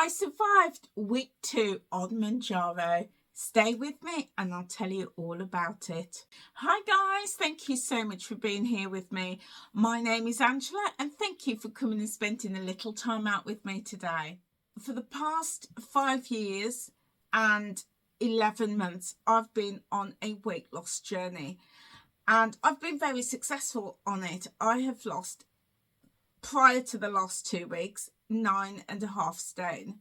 I survived week 2 on Manjaro. Stay with me and I'll tell you all about it. Hi guys, thank you so much for being here with me. My name is Angela and thank you for coming and spending a little time out with me today. For the past 5 years and 11 months, I've been on a weight loss journey and I've been very successful on it. I have lost, prior to the last 2 weeks, 9.5 stone.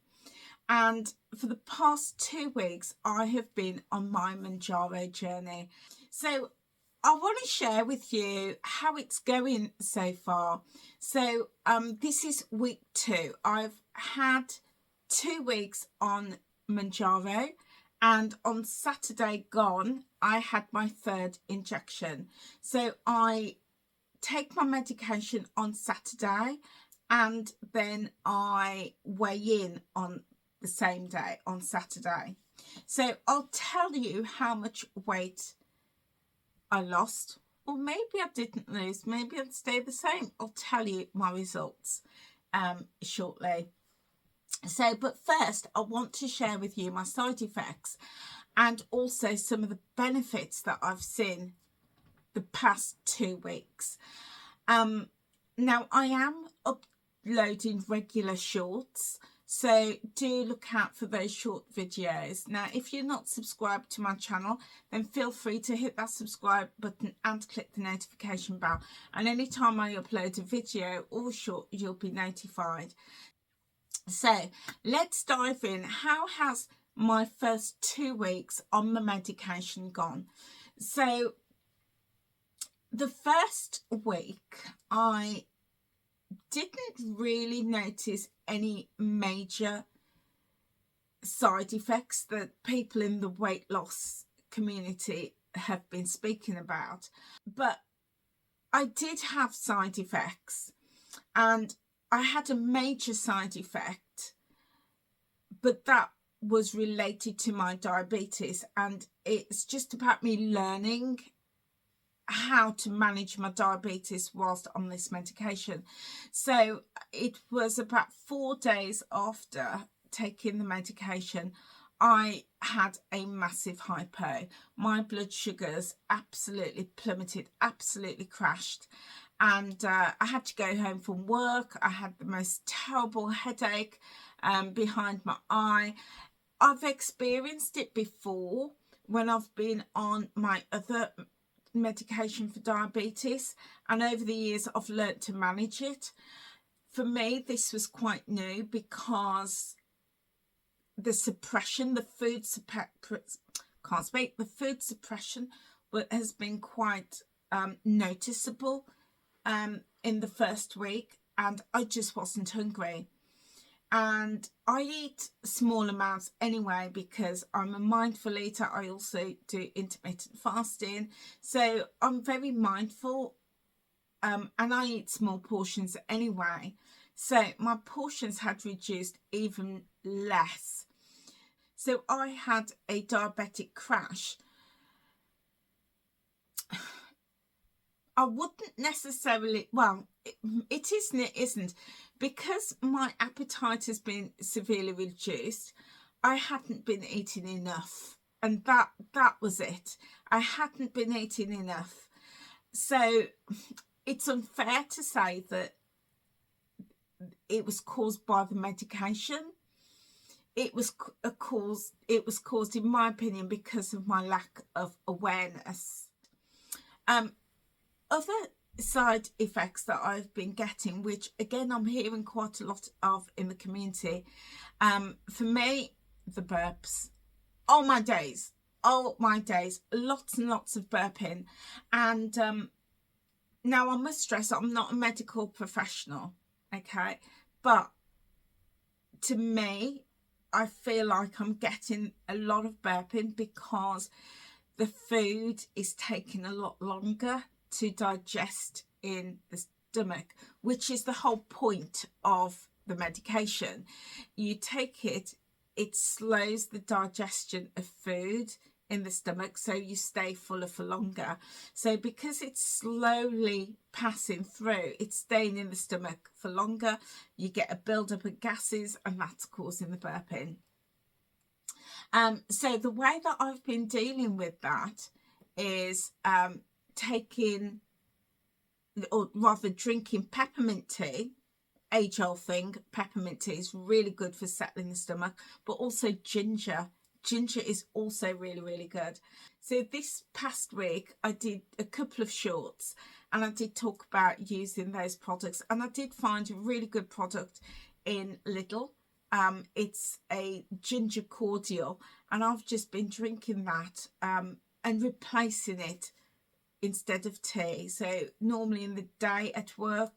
And for the past 2 weeks, I have been on my Manjaro journey. So I want to share with you how it's going so far. So this is week 2. I've had 2 weeks on Manjaro, and on Saturday gone, I had my 3rd injection. So I take my medication on Saturday and then I weigh in on the same day on Saturday. So I'll tell you how much weight I lost, or maybe I didn't lose, maybe I'd stay the same. I'll tell you my results shortly. So, but first I want to share with you my side effects and also some of the benefits that I've seen the past 2 weeks. Now I am uploading regular shorts, so do look out for those short videos. Now if you're not subscribed to my channel, then feel free to hit that subscribe button and click the notification bell, and anytime I upload a video or short, you'll be notified. So let's dive in. How has my first 2 weeks on the medication gone? So the first week I didn't really notice any major side effects that people in the weight loss community have been speaking about, but I did have side effects, and I had a major side effect, but that was related to my diabetes, and it's just about me learning how to manage my diabetes whilst on this medication. So it was about 4 days after taking the medication, I had a massive hypo. My blood sugars absolutely plummeted, absolutely crashed, and I had to go home from work. I had the most terrible headache behind my eye. I've experienced it before when I've been on my other medication for diabetes, and over the years I've learnt to manage it. For me, this was quite new because the suppression, the food suppression has been quite noticeable in the first week, and I just wasn't hungry. And I eat small amounts anyway because I'm a mindful eater. I also do intermittent fasting, so I'm very mindful, and I eat small portions anyway. So my portions had reduced even less. So I had a diabetic crash. I wouldn't necessarily, well, it is and it isn't, because my appetite has been severely reduced. I hadn't been eating enough, and that was it. I hadn't been eating enough. So it's unfair to say that it was caused by the medication. It was caused, in my opinion, because of my lack of awareness. Other side effects that I've been getting, which again I'm hearing quite a lot of in the community, for me, the burps. Oh my days, lots and lots of burping. And now I must stress, I'm not a medical professional, okay, but to me, I feel like I'm getting a lot of burping because the food is taking a lot longer to digest in the stomach, which is the whole point of the medication. You take it, it slows the digestion of food in the stomach, so you stay fuller for longer. So because it's slowly passing through, it's staying in the stomach for longer, you get a buildup of gases, and that's causing the burping. So the way that I've been dealing with that is taking, or rather drinking peppermint tea. Age-old thing, peppermint tea is really good for settling the stomach, but also ginger. Ginger is also really good. So this past week I did a couple of shorts and I did talk about using those products, and I did find a really good product in Lidl. It's a ginger cordial, and I've just been drinking that and replacing it instead of tea. So normally in the day at work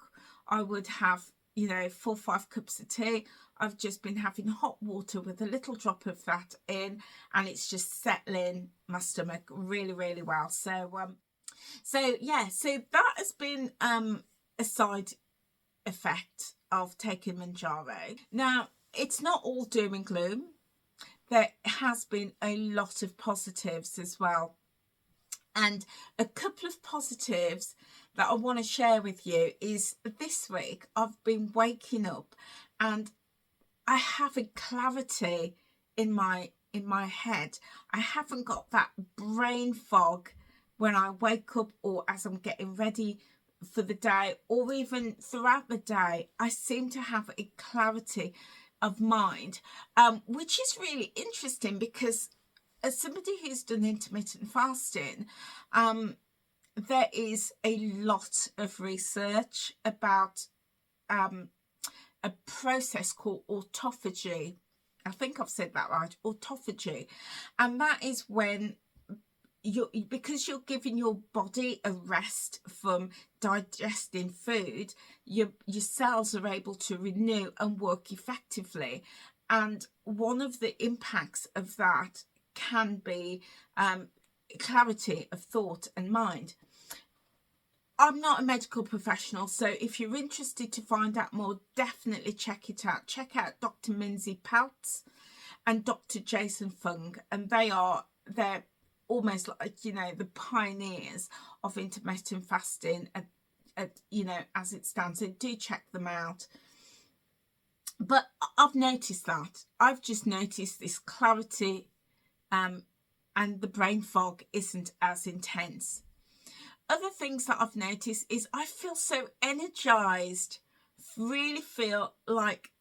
I would have, you know, 4 or 5 cups of tea. I've just been having hot water with a little drop of that in, and it's just settling my stomach really well. So yeah, so that has been a side effect of taking Manjaro. Now, it's not all doom and gloom. There has been a lot of positives as well. And a couple of positives that I want to share with you is this week I've been waking up and I have a clarity in my head. I haven't got that brain fog when I wake up or as I'm getting ready for the day, or even throughout the day. I seem to have a clarity of mind, which is really interesting because as somebody who's done intermittent fasting, there is a lot of research about a process called autophagy. I think I've said that right, autophagy. And that is when because you're giving your body a rest from digesting food, your cells are able to renew and work effectively. And one of the impacts of that can be clarity of thought and mind. I'm not a medical professional, so if you're interested to find out more, definitely check it out. Check out Dr. Minzy Peltz and Dr. Jason Fung, and they're almost like, you know, the pioneers of intermittent fasting at you know, as it stands. So do check them out. But I've noticed that. I've just noticed this clarity, and the brain fog isn't as intense. Other things that I've noticed is I feel so energized, really feel like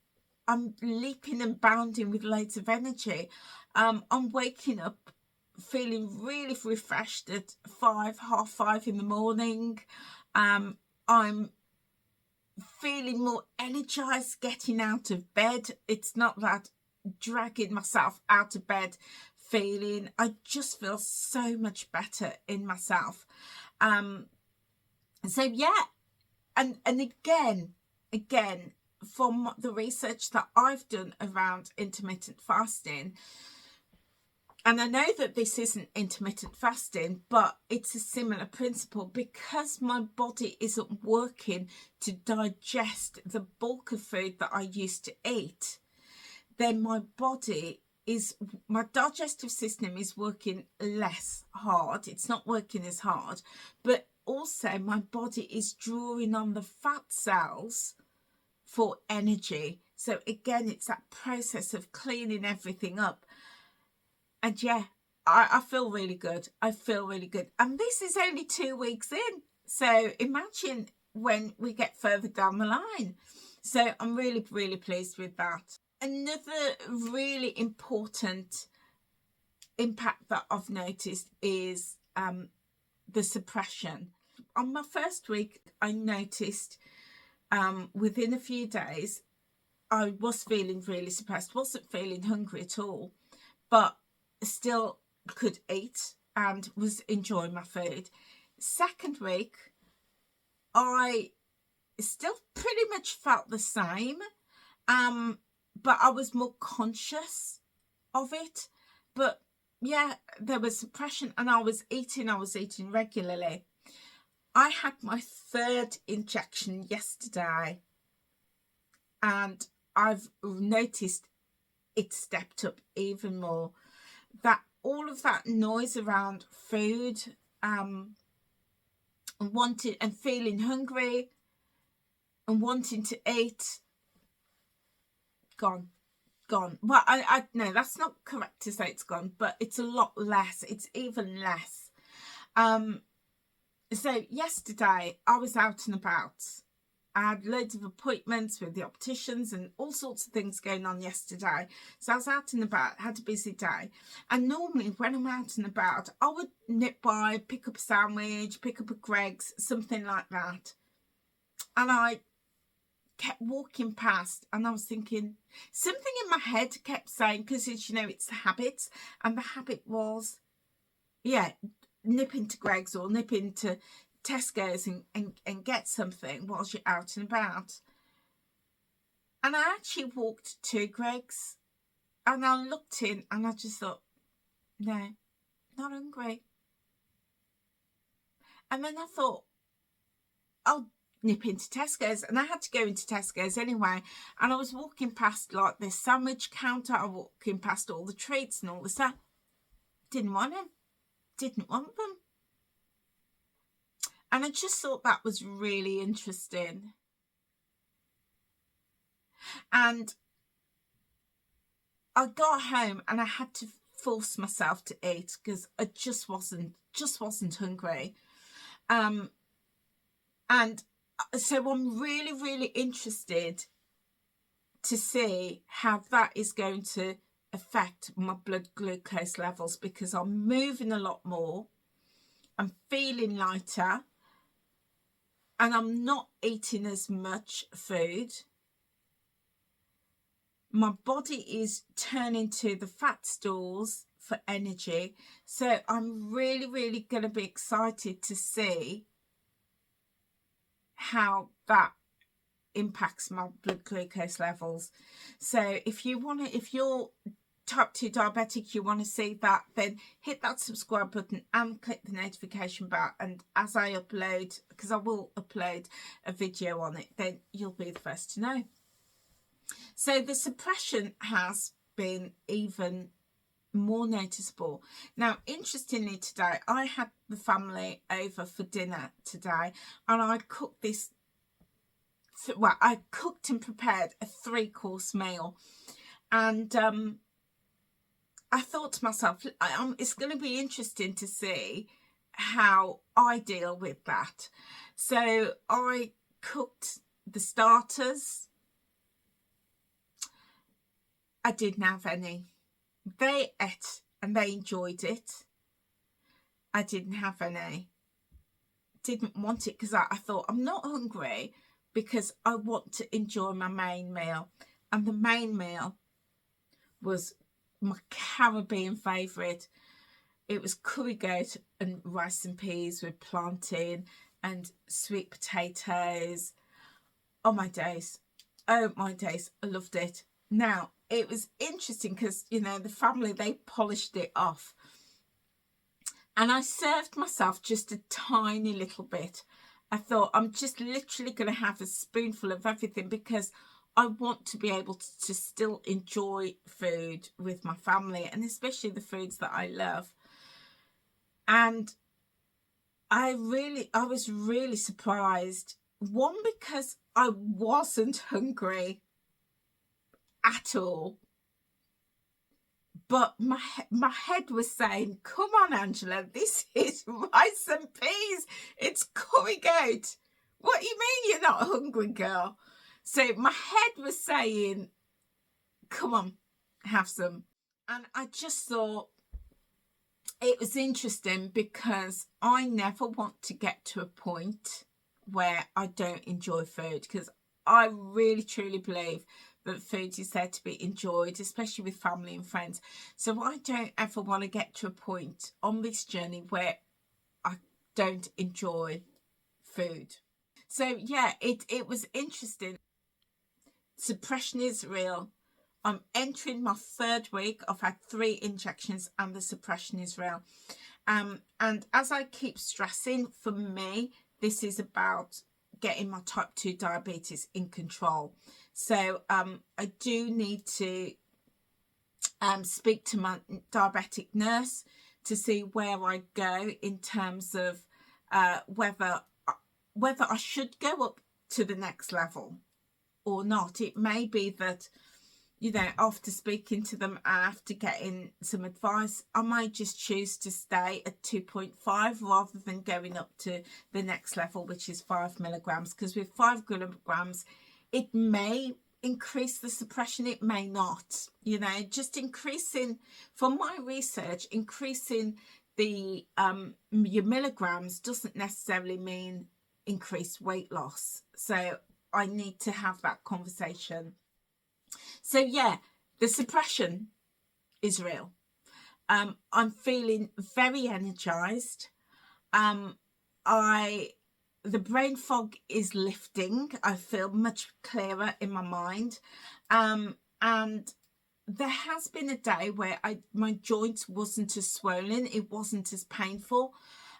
I'm leaping and bounding with loads of energy. I'm waking up feeling really refreshed at 5:30 in the morning. I'm feeling more energized getting out of bed. It's not that dragging myself out of bed feeling. I just feel so much better in myself. So yeah, and again from the research that I've done around intermittent fasting, and I know that this isn't intermittent fasting, but it's a similar principle, because my body isn't working to digest the bulk of food that I used to eat, then my digestive system is working less hard. It's not working as hard, but also my body is drawing on the fat cells for energy. So again, it's that process of cleaning everything up. And yeah, I feel really good. I feel really good. And this is only 2 weeks in. So imagine when we get further down the line. So I'm really pleased with that. Another really important impact that I've noticed is the suppression. On my first week, I noticed within a few days, I was feeling really suppressed, wasn't feeling hungry at all, but still could eat and was enjoying my food. Second week, I still pretty much felt the same, but I was more conscious of it. But yeah, there was suppression, and I was eating regularly. I had my 3rd injection yesterday, and I've noticed it stepped up even more. That all of that noise around food, and wanting and feeling hungry and wanting to eat, gone. Well, I no, that's not correct to say it's gone, but it's a lot less. It's even less. So yesterday I was out and about. I had loads of appointments with the opticians and all sorts of things going on yesterday. So I was out and about, had a busy day. And normally when I'm out and about, I would nip by, pick up a sandwich, pick up a Greggs, something like that. And I kept walking past and I was thinking, something in my head kept saying, because it's, you know, it's the habits. And the habit was, yeah, nip into Greggs or nip into Tesco's and get something whilst you're out and about. And I actually walked to Greggs and I looked in and I just thought, no, not hungry. And then I thought, I'll nip into Tesco's, and I had to go into Tesco's anyway. And I was walking past like this sandwich counter, I was walking past all the treats and all the stuff. Didn't want them. And I just thought that was really interesting. And I got home and I had to force myself to eat because I just wasn't hungry. And so I'm really interested to see how that is going to affect my blood glucose levels, because I'm moving a lot more, I'm feeling lighter, and I'm not eating as much food. My body is turning to the fat stores for energy. So I'm really going to be excited to see how that impacts my blood glucose levels. So if you're type 2 diabetic, you want to see that, then hit that subscribe button and click the notification bell, and as I upload, because I will upload a video on it, then you'll be the first to know. So the suppression has been even more noticeable. Now, interestingly, today I had the family over for dinner today, and I cooked this, well, I cooked and prepared a 3-course meal. And I thought to myself, it's going to be interesting to see how I deal with that. So I cooked the starters. I didn't have any. They ate and they enjoyed it. I didn't have any. Didn't want it because I thought, I'm not hungry, because I want to enjoy my main meal. And the main meal was my Caribbean favourite. It was curry goat and rice and peas with plantain and sweet potatoes. Oh my days, I loved it. Now, it was interesting because, you know, the family, they polished it off, and I served myself just a tiny little bit. I thought, I'm just literally going to have a spoonful of everything, because I want to be able to still enjoy food with my family, and especially the foods that I love. And I was really surprised. One, because I wasn't hungry at all, but my head was saying, come on, Angela, this is rice and peas, it's curry goat. What do you mean you're not hungry, girl? So my head was saying, come on, have some. And I just thought it was interesting, because I never want to get to a point where I don't enjoy food, because I really truly believe that food is there to be enjoyed, especially with family and friends. So I don't ever want to get to a point on this journey where I don't enjoy food. So yeah, it was interesting. Suppression is real. I'm entering my 3rd week. I've had 3 injections and the suppression is real. And as I keep stressing, for me, this is about getting my type 2 diabetes in control. So I do need to speak to my diabetic nurse to see where I go in terms of whether I should go up to the next level or not. It may be that, you know, after speaking to them and after getting some advice, I might just choose to stay at 2.5 rather than going up to the next level, which is 5 milligrams. Because with 5 milligrams, it may increase the suppression, it may not. You know, just increasing, from my research, increasing the your milligrams doesn't necessarily mean increased weight loss. So I need to have that conversation. So yeah, the suppression is real. I'm feeling very energized. The brain fog is lifting. I feel much clearer in my mind. And there has been a day where my joints wasn't as swollen, it wasn't as painful.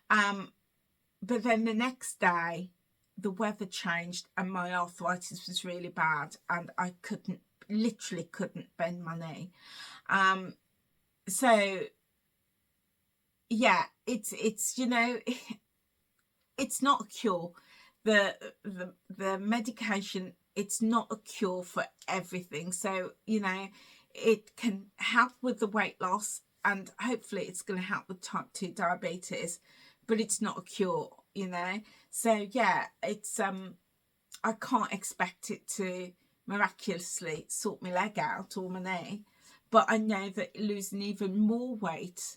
But then the next day, the weather changed and my arthritis was really bad, and I literally couldn't bend my knee. So yeah, it's you know, it's not a cure. The medication, it's not a cure for everything. So, you know, it can help with the weight loss, and hopefully it's going to help with type 2 diabetes, but it's not a cure, you know. So yeah, it's I can't expect it to miraculously sort my leg out or my knee, but I know that losing even more weight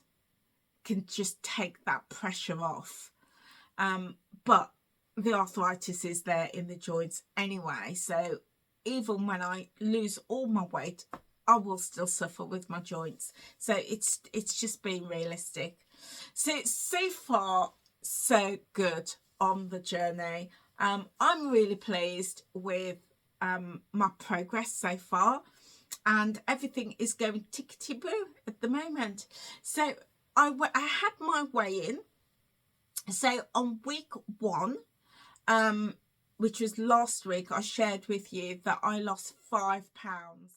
can just take that pressure off. But the arthritis is there in the joints anyway, so even when I lose all my weight, I will still suffer with my joints. So it's just being realistic. So far so good on the journey. I'm really pleased with my progress so far, and everything is going tickety boo at the moment. So I had my weigh-in. So on week 1, which was last week, I shared with you that I lost 5 pounds.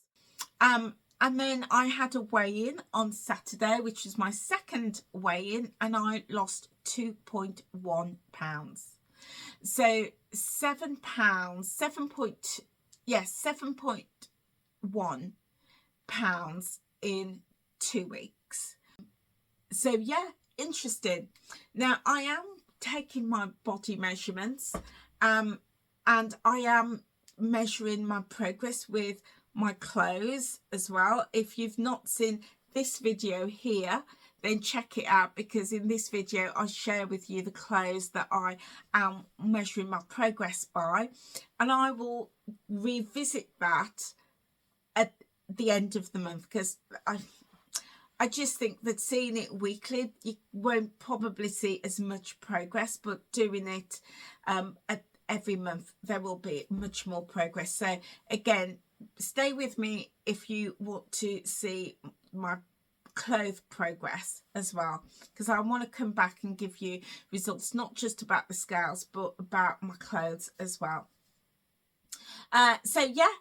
And then I had a weigh-in on Saturday, which was my second weigh-in, and I lost 2.1 pounds. So 7 pounds, 7.1 pounds in 2 weeks. So yeah, interesting. Now I am taking my body measurements, and I am measuring my progress with my clothes as well. If you've not seen this video here, then check it out, because in this video I share with you the clothes that I am measuring my progress by, and I will revisit that at the end of the month, because I just think that seeing it weekly, you won't probably see as much progress, but doing it every month, there will be much more progress. So again, stay with me if you want to see my clothes progress as well, because I want to come back and give you results, not just about the scales, but about my clothes as well. So yeah,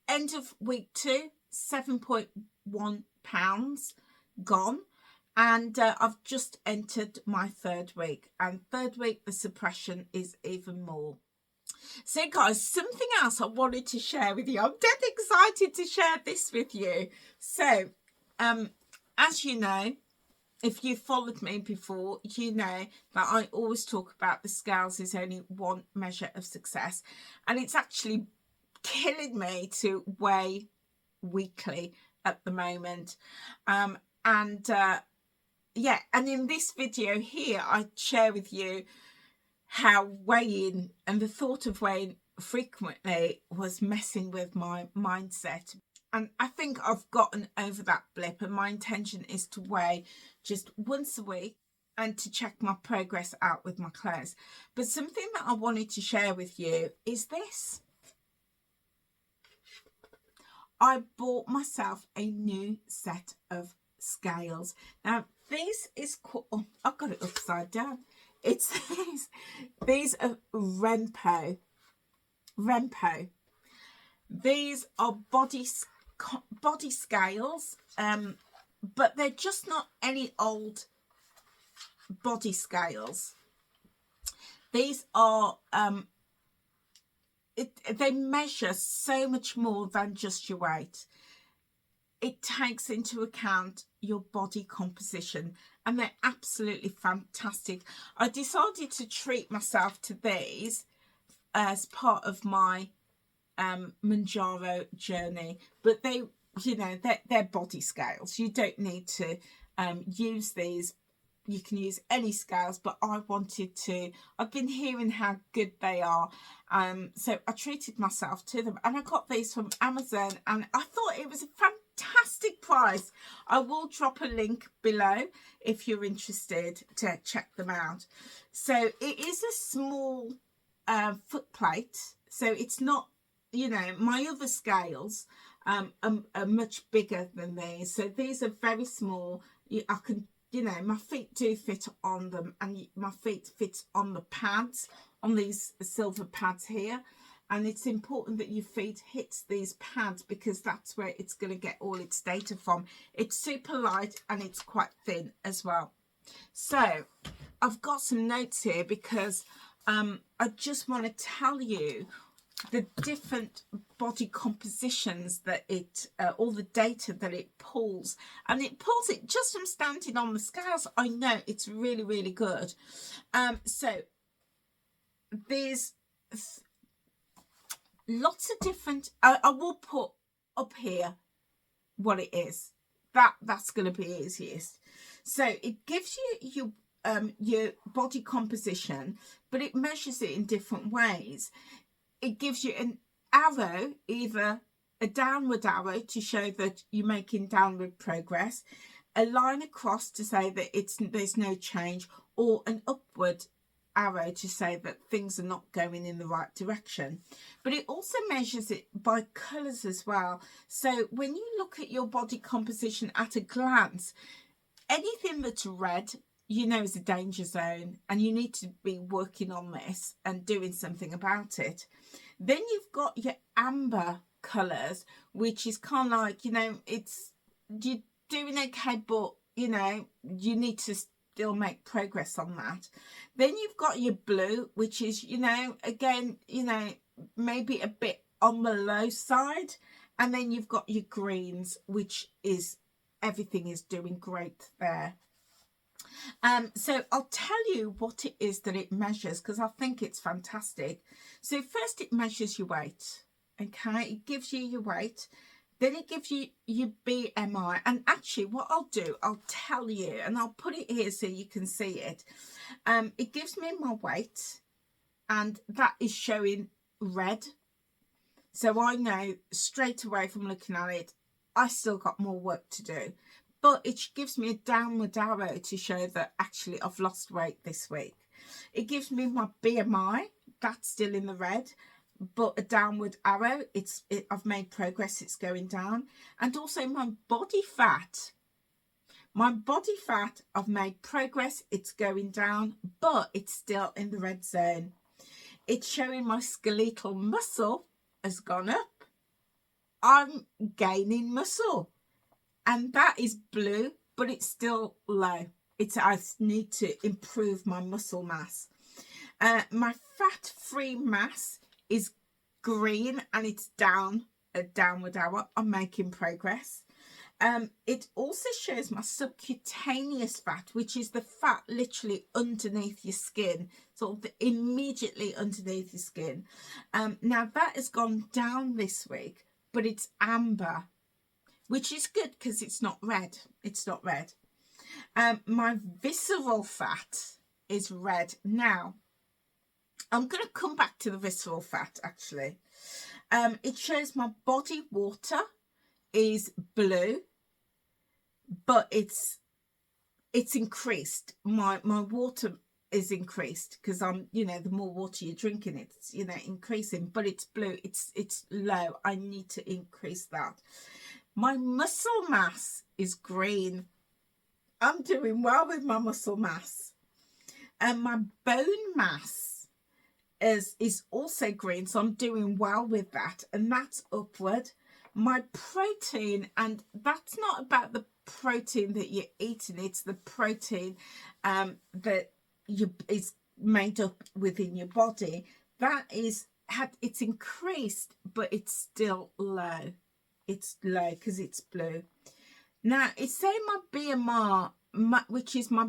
end of week 2, 7.1 pounds gone, and I've just entered my 3rd week, and 3rd week the suppression is even more. So guys, something else I wanted to share with you. I'm dead excited to share this with you. So as you know, if you followed me before, you know that I always talk about the scales is only one measure of success, and it's actually killing me to weigh weekly at the moment. Yeah, and in this video here I share with you how weighing and the thought of weighing frequently was messing with my mindset, and I think I've gotten over that blip, and my intention is to weigh just once a week and to check my progress out with my clothes. But something that I wanted to share with you is this. I bought myself a new set of scales. Now this is called, oh, I've got it upside down. It's these are Rempo. These are body body scales, but they're just not any old body scales. These are they measure so much more than just your weight. It takes into account your body composition, and they're absolutely fantastic. I decided to treat myself to these as part of my Manjaro journey, but they, you know, they're body scales. You don't need to use these. You can use any scales, but I wanted to. I've been hearing how good they are, so I treated myself to them, and I got these from Amazon, and I thought it was a fantastic price. I will drop a link below if you're interested to check them out. So it is a small foot plate, so it's not, you know, my other scales are much bigger than these. So these are very small. I can, you know, my feet do fit on them, and my feet fit on the pads, on these silver pads here. And it's important that your feet hit these pads, because that's where it's going to get all its data from. It's super light and it's quite thin as well. So I've got some notes here because I just want to tell you the different body compositions that it, all the data that it pulls. And it pulls it just from standing on the scales. I know it's really, really good. So there's lots of different, I will put up here what it is. That's going to be easiest. So it gives you your body composition, but it measures it in different ways. It gives you an arrow, either a downward arrow to show that you're making downward progress, a line across to say that there's no change, or an upward arrow to say that things are not going in the right direction. But it also measures it by colours as well. So when you look at your body composition at a glance, anything that's red, you know, is a danger zone, and you need to be working on this and doing something about it. Then you've got your amber colours, which is kind of like, you know, it's, you're doing okay, but, you know, you need to still make progress on that. Then you've got your blue, which is, you know, again, you know, maybe a bit on the low side. And then you've got your greens, which is, everything is doing great there. So I'll tell you what it is that it measures, because I think it's fantastic. So first it measures your weight. Okay, it gives you your weight. Then it gives you your BMI. And actually what I'll do, I'll tell you, and I'll put it here so you can see it. It gives me my weight, and that is showing red. So I know straight away from looking at it, I still got more work to do. But it gives me a downward arrow to show that actually I've lost weight this week. It gives me my BMI, that's still in the red, but a downward arrow, I've made progress, it's going down. And also my body fat. My body fat, I've made progress, it's going down, but it's still in the red zone. It's showing my skeletal muscle has gone up. I'm gaining muscle. And that is blue, but it's still low. I need to improve my muscle mass. My fat-free mass is green, and it's down, a downward arrow. I'm making progress. It also shows my subcutaneous fat, which is the fat literally underneath your skin, sort of immediately underneath your skin. Now that has gone down this week, but it's amber, which is good because it's not red. It's not red. My visceral fat is red. Now, I'm going to come back to the visceral fat, actually. It shows my body water is blue, but it's increased. My water is increased because I'm, you know, the more water you're drinking, it's, you know, increasing, but it's blue. It's low. I need to increase that. My muscle mass is green. I'm doing well with my muscle mass. And my bone mass is also green, so I'm doing well with that. And that's upward. my protein, and that's not about the protein that you're eating, it's the protein that is made up within your body, that is it's increased, but it's still low. It's low because it's blue. Now it's saying my BMR, which is my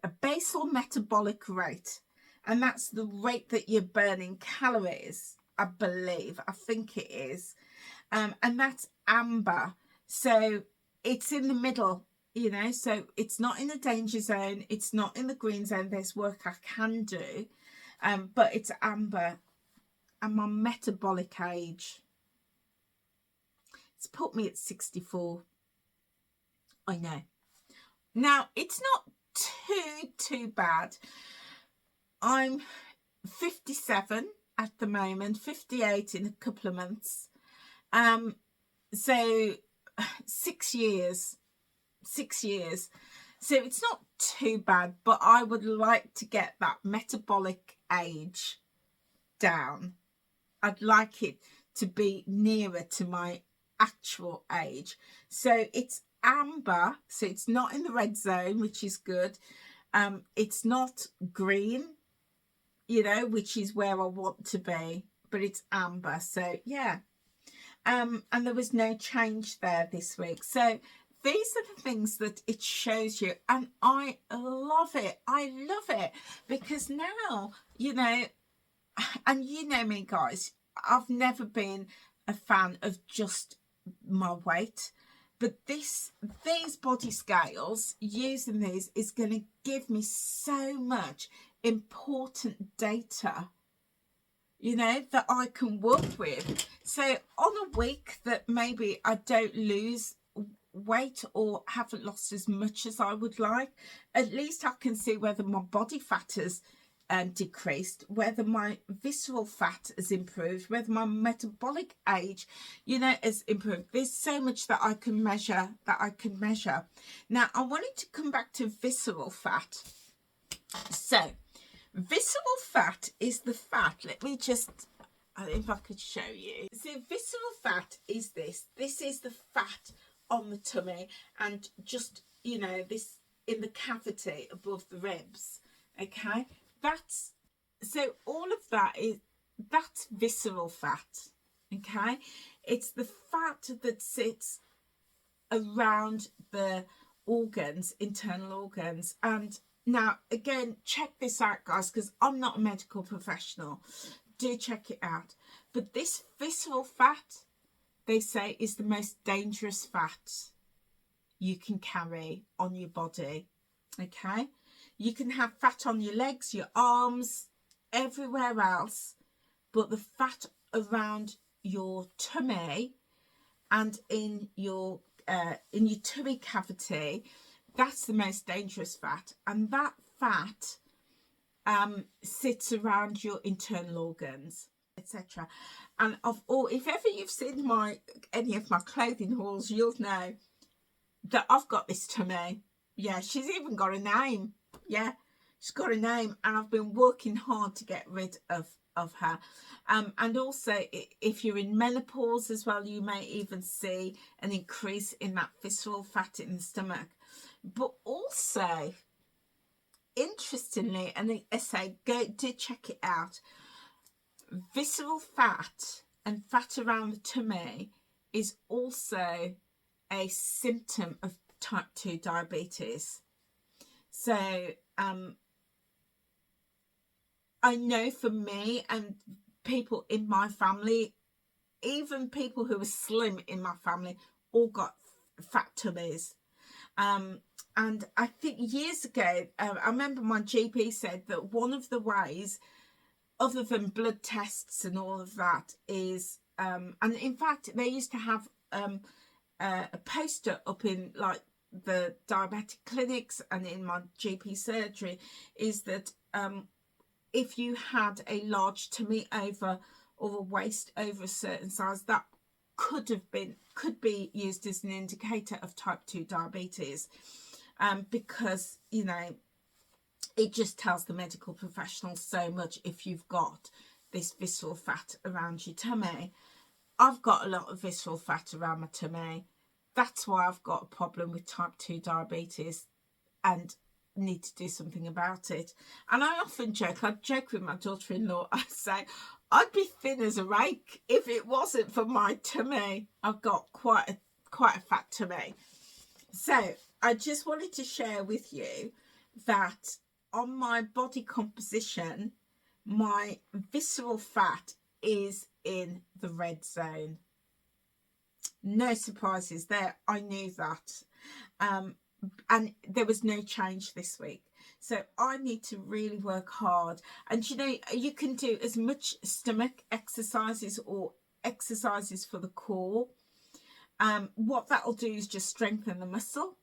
a basal metabolic rate, and that's the rate that you're burning calories, I believe, I think it is, and that's amber, so it's in the middle, you know, so it's not in the danger zone, it's not in the green zone. There's work I can do, but it's amber. And my metabolic age, it's put me at 64. I know. Now it's not too bad. I'm 57 at the moment, 58 in a couple of months. So 6 years. So it's not too bad, but I would like to get that metabolic age down. I'd like it to be nearer to my actual age. So it's amber, so it's not in the red zone, which is good. It's not green, you know, which is where I want to be, but it's amber. So yeah, and there was no change there this week. So these are the things that it shows you, and I love it. I love it because now, you know, and you know me, guys, I've never been a fan of just my weight, but these body scales, using these is going to give me so much important data, you know, that I can work with. So on a week that maybe I don't lose weight or haven't lost as much as I would like, at least I can see whether my body fat has decreased, whether my visceral fat has improved, whether my metabolic age, you know, has improved. There's so much that I can measure, Now I wanted to come back to visceral fat. So visceral fat is the fat, let me just, if I could show you. So visceral fat is this is the fat on the tummy, and just, you know, this in the cavity above the ribs. Okay, that's, so all of that's visceral fat. Okay, it's the fat that sits around the organs, internal organs. And now again, check this out, guys, because I'm not a medical professional. Do check it out. But this visceral fat, they say, is the most dangerous fat you can carry on your body. Okay, you can have fat on your legs, your arms, everywhere else, but the fat around your tummy and in your tummy cavity, that's the most dangerous fat. And that fat sits around your internal organs, etc. And if ever you've seen any of my clothing hauls, you'll know that I've got this tummy. Yeah, she's even got a name. Yeah, she's got a name, and I've been working hard to get rid of her. And also, if you're in menopause as well, you may even see an increase in that visceral fat in the stomach. But also, interestingly, and I say, do check it out, visceral fat and fat around the tummy is also a symptom of type 2 diabetes. So I know for me and people in my family, even people who were slim in my family, all got fat tummies. And I think years ago, I remember my GP said that one of the ways, other than blood tests and all of that, is, and in fact, they used to have a poster up in like the diabetic clinics and in my GP surgery, is that if you had a large tummy over, or a waist over a certain size, that could be used as an indicator of type 2 diabetes, because, you know, it just tells the medical professional so much if you've got this visceral fat around your tummy. I've got a lot of visceral fat around my tummy. That's why I've got a problem with type 2 diabetes and need to do something about it. And I often joke, I joke with my daughter-in-law, I say, I'd be thin as a rake if it wasn't for my tummy. I've got quite a fat tummy. So I just wanted to share with you that on my body composition, my visceral fat is in the red zone. No surprises there. I knew that. And there was no change this week. So I need to really work hard. And you know, you can do as much stomach exercises or exercises for the core. What that'll do is just strengthen the muscle.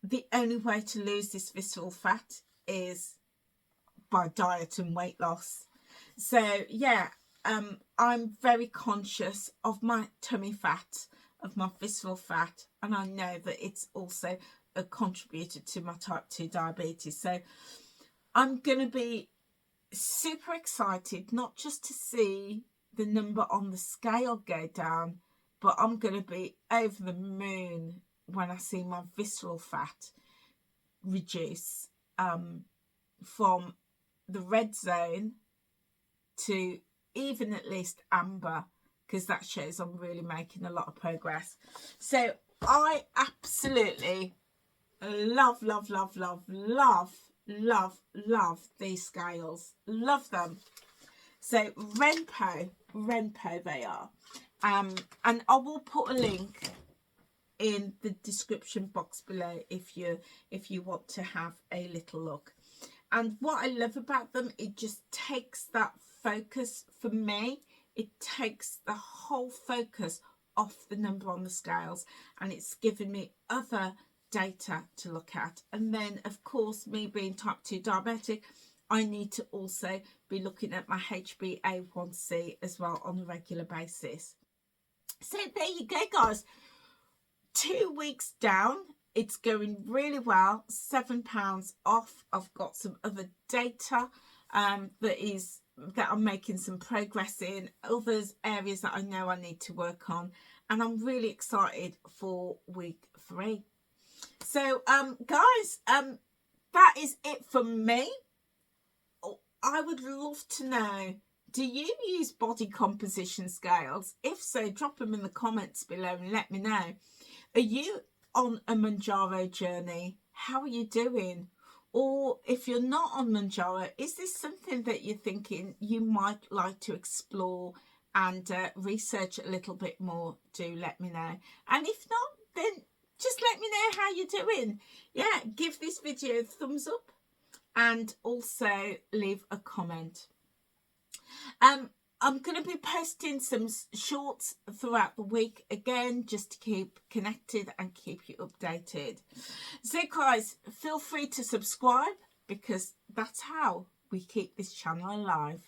The only way to lose this visceral fat is by diet and weight loss. So yeah, I'm very conscious of my tummy fat, of my visceral fat, and I know that it's also a contributor to my type 2 diabetes. So I'm going to be super excited, not just to see the number on the scale go down, but I'm going to be over the moon when I see my visceral fat reduce from the red zone to even at least amber, because that shows I'm really making a lot of progress. So I absolutely love these scales. Love them. So Renpo they are. And I will put a link in the description box below if you want to have a little look. And what I love about them, it just takes that focus for me. It takes the whole focus off the number on the scales, and it's given me other data to look at. And then of course, me being type 2 diabetic, I need to also be looking at my HbA1c as well on a regular basis. So there you go, guys. 2 weeks down, it's going really well. £7 off. I've got some other data that I'm making some progress in, others areas that I know I need to work on, and I'm really excited for week 3. So guys, that is it for me. I would love to know, do you use body composition scales? If so, drop them in the comments below and let me know. Are you on a Manjaro journey? How are you doing? Or if you're not on Manjaro, is this something that you're thinking you might like to explore and research a little bit more? Do let me know. And if not, then just let me know how you're doing. Yeah, give this video a thumbs up and also leave a comment. I'm going to be posting some shorts throughout the week again, just to keep connected and keep you updated. So guys, feel free to subscribe, because that's how we keep this channel alive.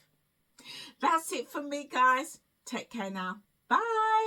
That's it from me, guys. Take care now. Bye.